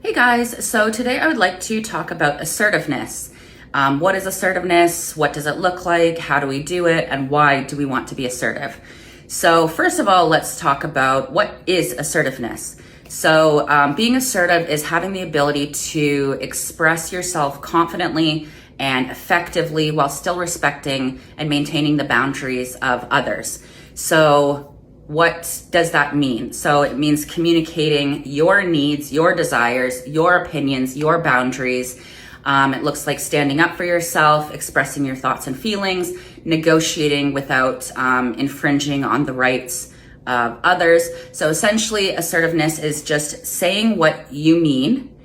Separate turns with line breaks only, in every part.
Hey guys, so today I would like to talk about assertiveness. What is assertiveness? What does it look like? How do we do it? And why do we want to be assertive? So first of all, let's talk about what is assertiveness. So being assertive is having the ability to express yourself confidently and effectively while still respecting and maintaining the boundaries of others. So what does that mean? So it means communicating your needs, your desires, your opinions, your boundaries. It looks like standing up for yourself, expressing your thoughts and feelings, negotiating without infringing on the rights of others. So essentially, assertiveness is just saying what you mean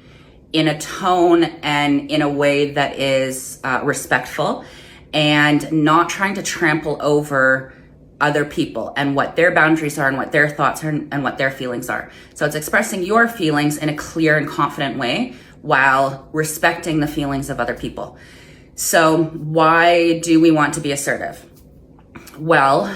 in a tone and in a way that is respectful and not trying to trample over other people and what their boundaries are and what their thoughts are and what their feelings are. So it's expressing your feelings in a clear and confident way while respecting the feelings of other people. So why do we want to be assertive? Well,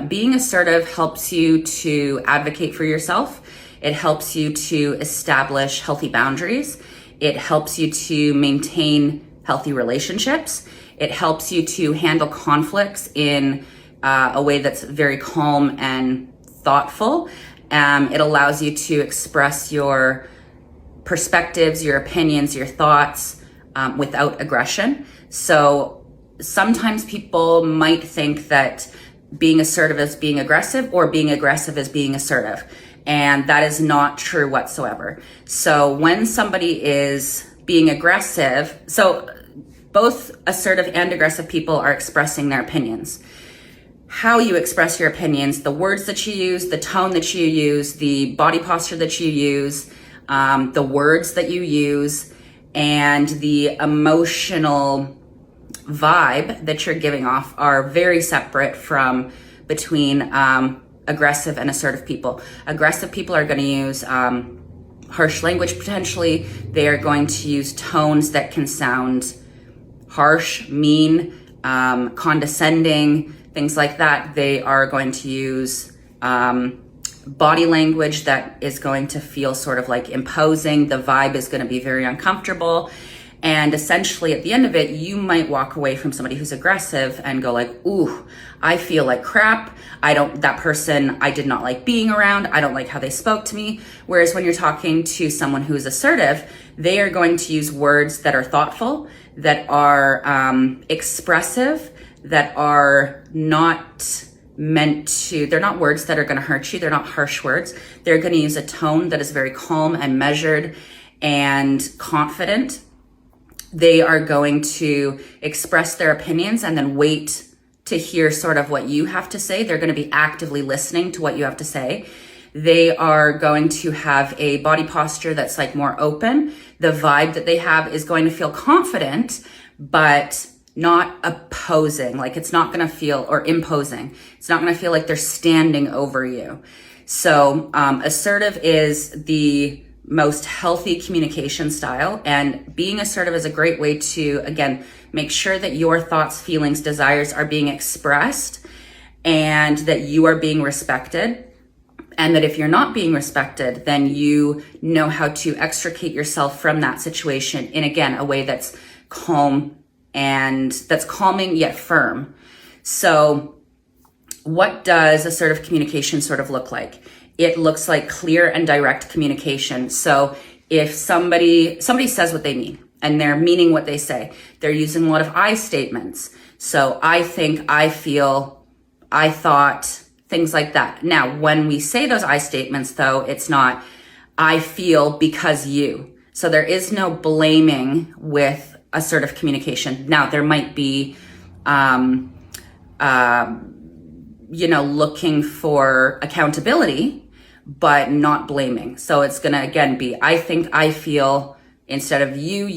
being assertive helps you to advocate for yourself. It helps you to establish healthy boundaries. It helps you to maintain healthy relationships. It helps you to handle conflicts in a way that's very calm and thoughtful. It allows you to express your perspectives, your opinions, your thoughts without aggression. So sometimes people might think that being assertive is being aggressive or being aggressive is being assertive. And that is not true whatsoever. So when somebody is being aggressive, so both assertive and aggressive people are expressing their opinions. How you express your opinions, the words that you use, the tone that you use, the body posture that you use, the words that you use, and the emotional vibe that you're giving off are very separate from between aggressive and assertive people. Aggressive people are going to use harsh language potentially. They are going to use tones that can sound harsh, mean, condescending, things like that. They are going to use body language that is going to feel sort of like imposing. The vibe is going to be very uncomfortable. And essentially at the end of it, you might walk away from somebody who's aggressive and go like, ooh, I feel like crap. That person, I did not like being around. I don't like how they spoke to me. Whereas when you're talking to someone who's assertive, they are going to use words that are thoughtful, that are expressive, that are not they're not words that are going to hurt you. They're not harsh words. They're going to use a tone that is very calm and measured and confident. They are going to express their opinions and then wait to hear sort of what you have to say. They're going to be actively listening to what you have to say. They are going to have a body posture that's like more open. The vibe that they have is going to feel confident, but not opposing. Like it's not going to feel, or imposing. It's not going to feel like they're standing over you. So assertive is the most healthy communication style, and being assertive is a great way to, again, make sure that your thoughts, feelings, desires are being expressed and that you are being respected. And that if you're not being respected, then you know how to extricate yourself from that situation in, again, a way that's calm and that's calming yet firm. So what does assertive communication sort of look like? It looks like clear and direct communication. So if somebody says what they mean and they're meaning what they say, they're using a lot of I statements. So I think, I feel, I thought, things like that. Now, when we say those I statements though, it's not I feel because you. So there is no blaming with assertive communication. Now, there might be, looking for accountability, but not blaming. So it's going to, again, be, I think, I feel, instead of you,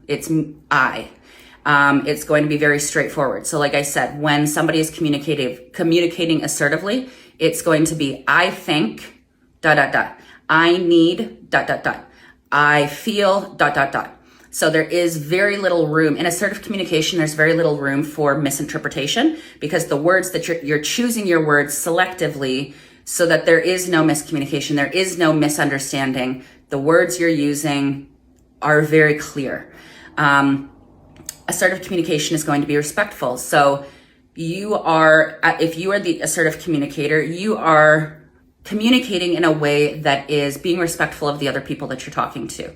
it's I. It's going to be very straightforward. So like I said, when somebody is communicating assertively, it's going to be, I think, ... I need ... I feel ... So there is very little room in assertive communication. There's very little room for misinterpretation because the words that you're choosing your words selectively so that there is no miscommunication. There is no misunderstanding. The words you're using are very clear. Assertive communication is going to be respectful. So if you are the assertive communicator, you are communicating in a way that is being respectful of the other people that you're talking to,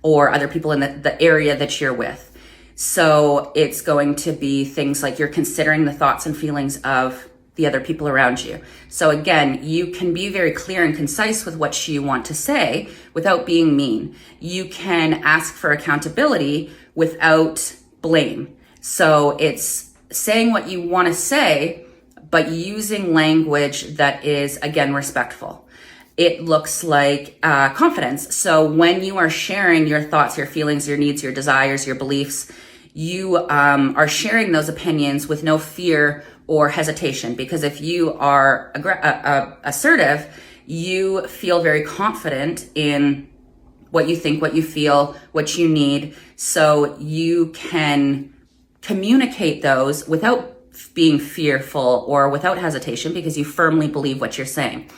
or other people in the area that you're with. So it's going to be things like you're considering the thoughts and feelings of the other people around you. So again, you can be very clear and concise with what you want to say without being mean. You can ask for accountability without blame. So it's saying what you want to say, but using language that is, again, respectful. It looks like confidence. So when you are sharing your thoughts, your feelings, your needs, your desires, your beliefs, you are sharing those opinions with no fear or hesitation. Because if you are assertive, you feel very confident in what you think, what you feel, what you need. So you can communicate those without being fearful or without hesitation because you firmly believe what you're saying.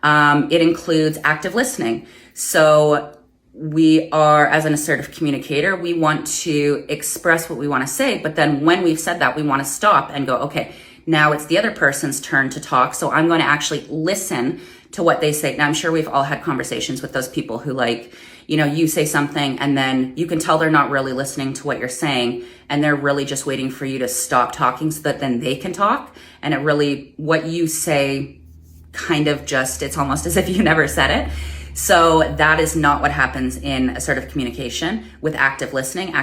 It includes active listening. So we are, as an assertive communicator, we want to express what we want to say, but then when we've said that, we want to stop and go, okay, now it's the other person's turn to talk. So I'm going to actually listen to what they say. Now, I'm sure we've all had conversations with those people who you say something and then you can tell they're not really listening to what you're saying and they're really just waiting for you to stop talking so that then they can talk. And what you say kind of it's almost as if you never said it. So that is not what happens in assertive communication. With active listening,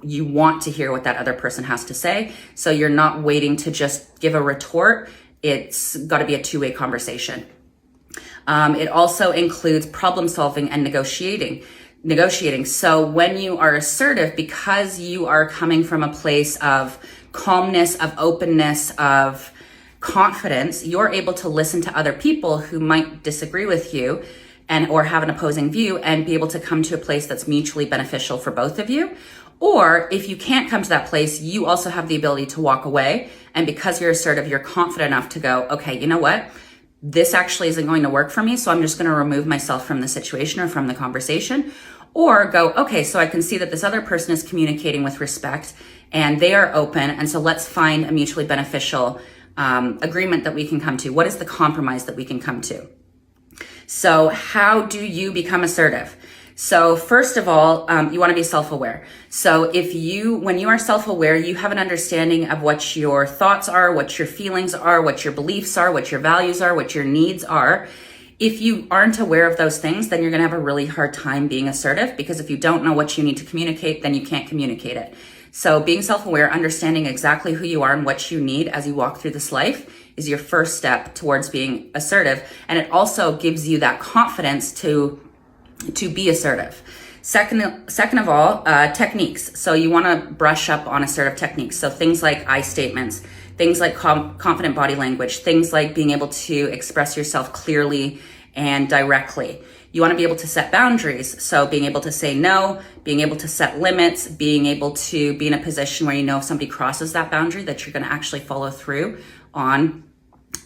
you want to hear what that other person has to say. So you're not waiting to just give a retort. It's got to be a two-way conversation. It also includes problem solving and negotiating. So when you are assertive, because you are coming from a place of calmness, of openness, of confidence, you're able to listen to other people who might disagree with you or have an opposing view and be able to come to a place that's mutually beneficial for both of you. Or if you can't come to that place, you also have the ability to walk away. And because you're assertive, you're confident enough to go, okay, you know what? This actually isn't going to work for me. So I'm just going to remove myself from the situation or from the conversation. Or go, okay, so I can see that this other person is communicating with respect and they are open. And so let's find a mutually beneficial agreement that we can come to. What is the compromise that we can come to? So how do you become assertive? So first of all, you want to be self-aware. So when you are self-aware, you have an understanding of what your thoughts are, what your feelings are, what your beliefs are, what your values are, what your needs are. If you aren't aware of those things, then you're going to have a really hard time being assertive, because if you don't know what you need to communicate, then you can't communicate it. So being self-aware, understanding exactly who you are and what you need as you walk through this life is your first step towards being assertive. And it also gives you that confidence to be assertive. Second of all, techniques. So you want to brush up on assertive techniques. So things like I statements, things like confident body language, things like being able to express yourself clearly and directly. You want to be able to set boundaries. So being able to say no, being able to set limits, being able to be in a position where you know if somebody crosses that boundary that you're going to actually follow through on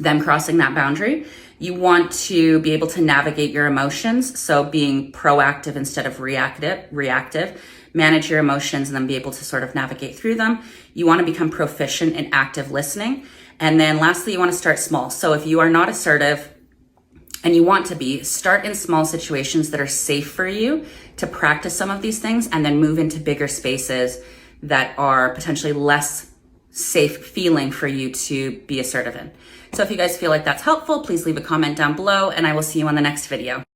them crossing that boundary. You want to be able to navigate your emotions. So being proactive instead of reactive, manage your emotions and then be able to sort of navigate through them. You want to become proficient in active listening. And then lastly, you want to start small. So if you are not assertive and you want to be, start in small situations that are safe for you to practice some of these things and then move into bigger spaces that are potentially less safe feeling for you to be assertive in. So if you guys feel like that's helpful, please leave a comment down below and I will see you on the next video.